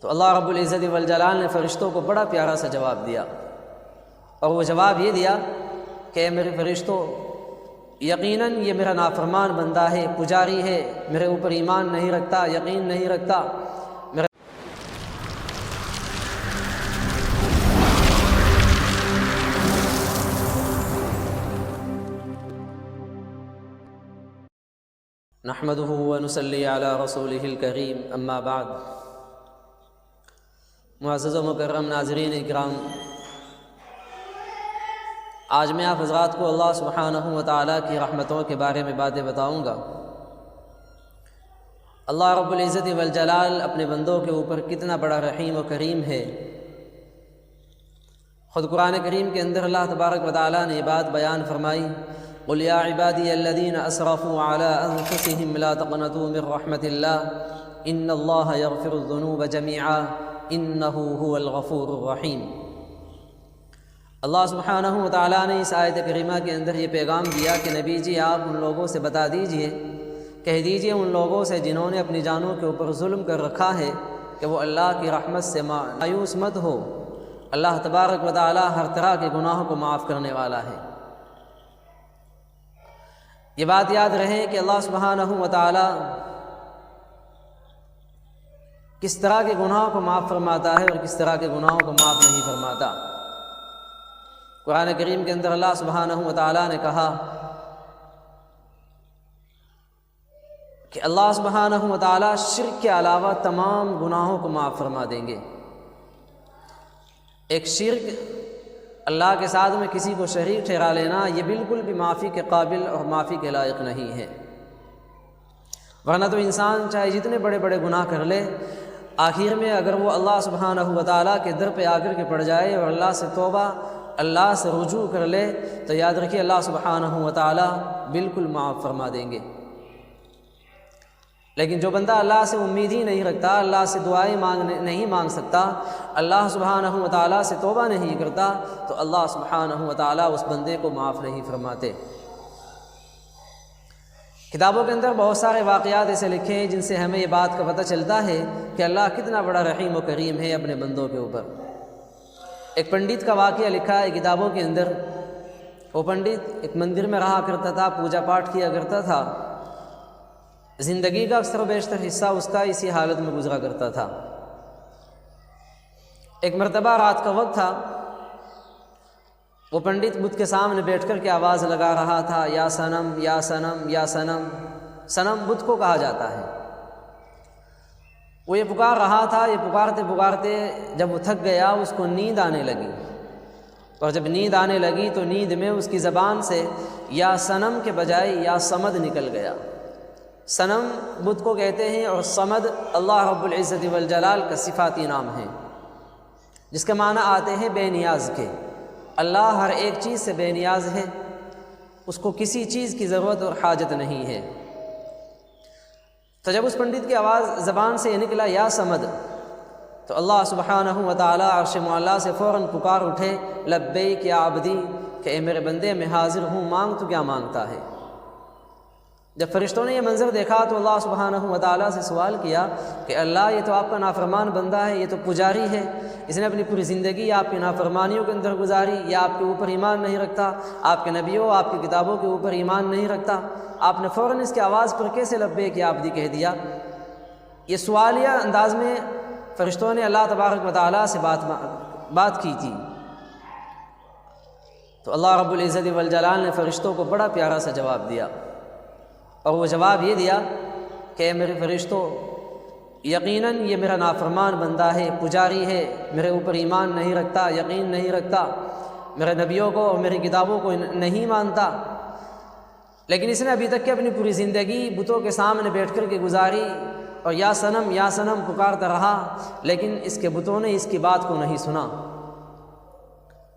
تو اللہ رب العزت والجلال نے فرشتوں کو بڑا پیارا سا جواب دیا، اور وہ جواب یہ دیا کہ اے میرے فرشتوں، یقیناً یہ میرا نافرمان بندہ ہے، پجاری ہے، میرے اوپر ایمان نہیں رکھتا، یقین نہیں رکھتا۔ نحمده ونصلی علی رسولہ الکریم، اما بعد۔ معزز و مکرم ناظرین اکرام، آج میں آپ حضرات کو اللہ سبحانہ و تعالیٰ کی رحمتوں کے بارے میں باتیں بتاؤں گا۔ اللہ رب العزت والجلال اپنے بندوں کے اوپر کتنا بڑا رحیم و کریم ہے۔ خود قرآن کریم کے اندر اللہ تبارک و تعالیٰ نے یہ بات بیان فرمائی، قل یا عبادی الذین اسرفوا علی انفسهم لا تقنطوا من رحمت اللہ ان اللہ یغفر الذنوب جمیعا انہ هو الغفور الرحیم۔ اللہ سبحانہ و تعالیٰ نے اس آیت کریمہ کے اندر یہ پیغام دیا کہ نبی جی آپ ان لوگوں سے بتا دیجئے، کہہ دیجئے ان لوگوں سے جنہوں نے اپنی جانوں کے اوپر ظلم کر رکھا ہے کہ وہ اللہ کی رحمت سے مایوس مت ہو۔ اللہ تبارک و تعالیٰ ہر طرح کے گناہوں کو معاف کرنے والا ہے۔ یہ بات یاد رہے کہ اللہ سبحانہ و تعالیٰ کس طرح کے گناہوں کو معاف فرماتا ہے اور کس طرح کے گناہوں کو معاف نہیں فرماتا۔ قرآن کریم کے اندر اللہ سبحانہ و تعالیٰ نے کہا کہ اللہ سبحانہ و تعالیٰ شرک کے علاوہ تمام گناہوں کو معاف فرما دیں گے۔ ایک شرک، اللہ کے ساتھ میں کسی کو شریک ٹھہرا لینا، یہ بالکل بھی معافی کے قابل اور معافی کے لائق نہیں ہے۔ ورنہ تو انسان چاہے جتنے بڑے بڑے گناہ کر لے، آخر میں اگر وہ اللہ سبحانہ و تعالیٰ کے در پہ آ کر کے پڑ جائے اور اللہ سے توبہ، اللہ سے رجوع کر لے، تو یاد رکھیے اللہ سبحانہ و تعالیٰ بالکل معاف فرما دیں گے۔ لیکن جو بندہ اللہ سے امید ہی نہیں رکھتا، اللہ سے دعائیں نہیں مانگ سکتا، اللہ سبحانہ و تعالیٰ سے توبہ نہیں کرتا، تو اللہ سبحانہ و تعالیٰ اس بندے کو معاف نہیں فرماتے۔ کتابوں کے اندر بہت سارے واقعات ایسے لکھے ہیں جن سے ہمیں یہ بات کا پتہ چلتا ہے کہ اللہ کتنا بڑا رحیم و کریم ہے اپنے بندوں کے اوپر۔ ایک پنڈت کا واقعہ لکھا ہے کتابوں کے اندر۔ وہ پنڈت ایک مندر میں رہا کرتا تھا، پوجا پاٹ کیا کرتا تھا، زندگی کا اکثر و بیشتر حصہ اس کا اسی حالت میں گزرا کرتا تھا۔ ایک مرتبہ رات کا وقت تھا، وہ پنڈت بت کے سامنے بیٹھ کر کے آواز لگا رہا تھا، یا صنم یا صنم یا صنم۔ صنم بت کو کہا جاتا ہے۔ وہ یہ پکار رہا تھا، یہ پکارتے پکارتے جب وہ تھک گیا، اس کو نیند آنے لگی، اور جب نیند آنے لگی تو نیند میں اس کی زبان سے یا صنم کے بجائے یا صمد نکل گیا۔ صنم بت کو کہتے ہیں، اور صمد اللہ رب العزت والجلال کا صفاتی نام ہے، جس کے معنی آتے ہیں بے نیاز کے۔ اللہ ہر ایک چیز سے بے نیاز ہے، اس کو کسی چیز کی ضرورت اور حاجت نہیں ہے۔ تو جب اس پنڈت کی آواز زبان سے یہ نکلا یا صمد، تو اللہ سبحانہ و تعالیٰ عرش معلیٰ سے فوراً پکار اٹھے، لبیک یا عبدی، کہ اے میرے بندے میں حاضر ہوں، مانگ تو کیا مانگتا ہے۔ جب فرشتوں نے یہ منظر دیکھا تو اللہ سبحانہ و تعالیٰ سے سوال کیا کہ اللہ یہ تو آپ کا نافرمان بندہ ہے، یہ تو پجاری ہے، اس نے اپنی پوری زندگی آپ کی نافرمانیوں کے اندر گزاری، یا آپ کے اوپر ایمان نہیں رکھتا، آپ کے نبیوں آپ کی کتابوں کے اوپر ایمان نہیں رکھتا، آپ نے فوراً اس کی آواز پر کیسے لبیک یا عبدی کہہ دیا۔ یہ سوالیہ انداز میں فرشتوں نے اللہ تبارک و تعالیٰ سے بات کی تھی۔ تو اللہ رب العزت والجلال نے فرشتوں کو بڑا پیارا سا جواب دیا، اور وہ جواب یہ دیا کہ اے میرے فرشتوں، یقیناً یہ میرا نافرمان بندہ ہے، پجاری ہے، میرے اوپر ایمان نہیں رکھتا، یقین نہیں رکھتا، میرے نبیوں کو اور میری کتابوں کو نہیں مانتا، لیکن اس نے ابھی تک کہ اپنی پوری زندگی بتوں کے سامنے بیٹھ کر کے گزاری، اور یا صنم پکارتا رہا، لیکن اس کے بتوں نے اس کی بات کو نہیں سنا۔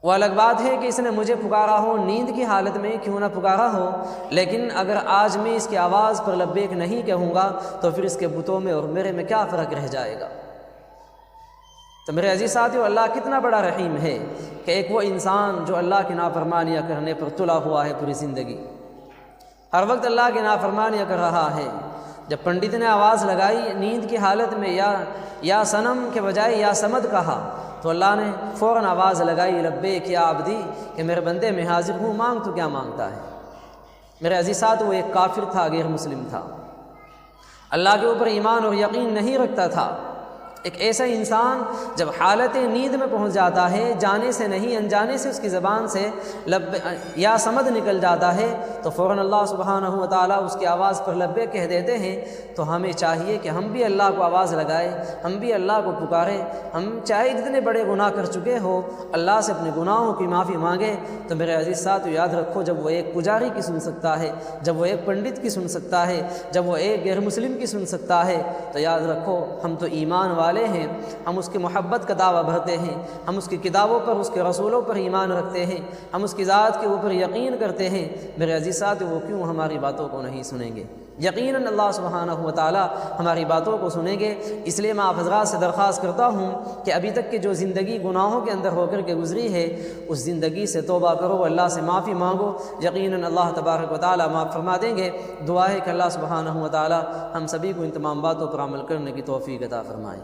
وہ الگ بات ہے کہ اس نے مجھے پکارا ہو، نیند کی حالت میں کیوں نہ پکارا ہو، لیکن اگر آج میں اس کی آواز پر لبیک نہیں کہوں گا تو پھر اس کے بتوں میں اور میرے میں کیا فرق رہ جائے گا۔ تو میرے عزیز ساتھیو، اللہ کتنا بڑا رحیم ہے کہ ایک وہ انسان جو اللہ کی نافرمانیاں کرنے پر تلا ہوا ہے پوری زندگی، ہر وقت اللہ کی نافرمانیاں کر رہا ہے، جب پنڈت نے آواز لگائی نیند کی حالت میں یا صنم کے بجائے یا صمد کہا تو اللہ نے فوراً آواز لگائی لبیک یا عبدی کہ میرے بندے میں حاضر ہوں، مانگ تو کیا مانگتا ہے۔ میرے عزیزات، وہ ایک کافر تھا، غیر مسلم تھا، اللہ کے اوپر ایمان اور یقین نہیں رکھتا تھا۔ ایک ایسا انسان جب حالت نیند میں پہنچ جاتا ہے، جانے سے نہیں انجانے سے اس کی زبان سے یا صمد نکل جاتا ہے تو فوراً اللہ سبحانہ و تعالیٰ اس کی آواز پر لبیک کہہ دیتے ہیں۔ تو ہمیں چاہیے کہ ہم بھی اللہ کو آواز لگائیں، ہم بھی اللہ کو پکاریں، ہم چاہے جتنے بڑے گناہ کر چکے ہو اللہ سے اپنے گناہوں کی معافی مانگیں۔ تو میرے عزیز ساتھ یاد رکھو، جب وہ ایک پجاری کی سن سکتا ہے، جب وہ ایک پنڈت کی سن سکتا ہے، جب وہ ایک غیر مسلم کی سن سکتا ہے، تو یاد رکھو ہم تو ایمان والے ہیں، ہم اس کی محبت کا دعویٰ بھرتے ہیں، ہم اس کی کتابوں پر، اس کے رسولوں پر ایمان رکھتے ہیں، ہم اس کی ذات کے اوپر یقین کرتے ہیں۔ میرے عزیزات، وہ کیوں ہماری باتوں کو نہیں سنیں گے؟ یقیناً اللہ سبحانہ و تعالیٰ ہماری باتوں کو سنیں گے۔ اس لیے میں آپ حضرات سے درخواست کرتا ہوں کہ ابھی تک کی جو زندگی گناہوں کے اندر ہو کر کے گزری ہے، اس زندگی سے توبہ کرو، اللہ سے معافی مانگو، یقیناً اللہ تبارک و تعالیٰ معاف فرما دیں گے۔ دعا ہے کہ اللہ سبحانہ و تعالیٰ ہم سبھی کو ان تمام باتوں پر عمل کرنے کی توفیق عطا فرمائے۔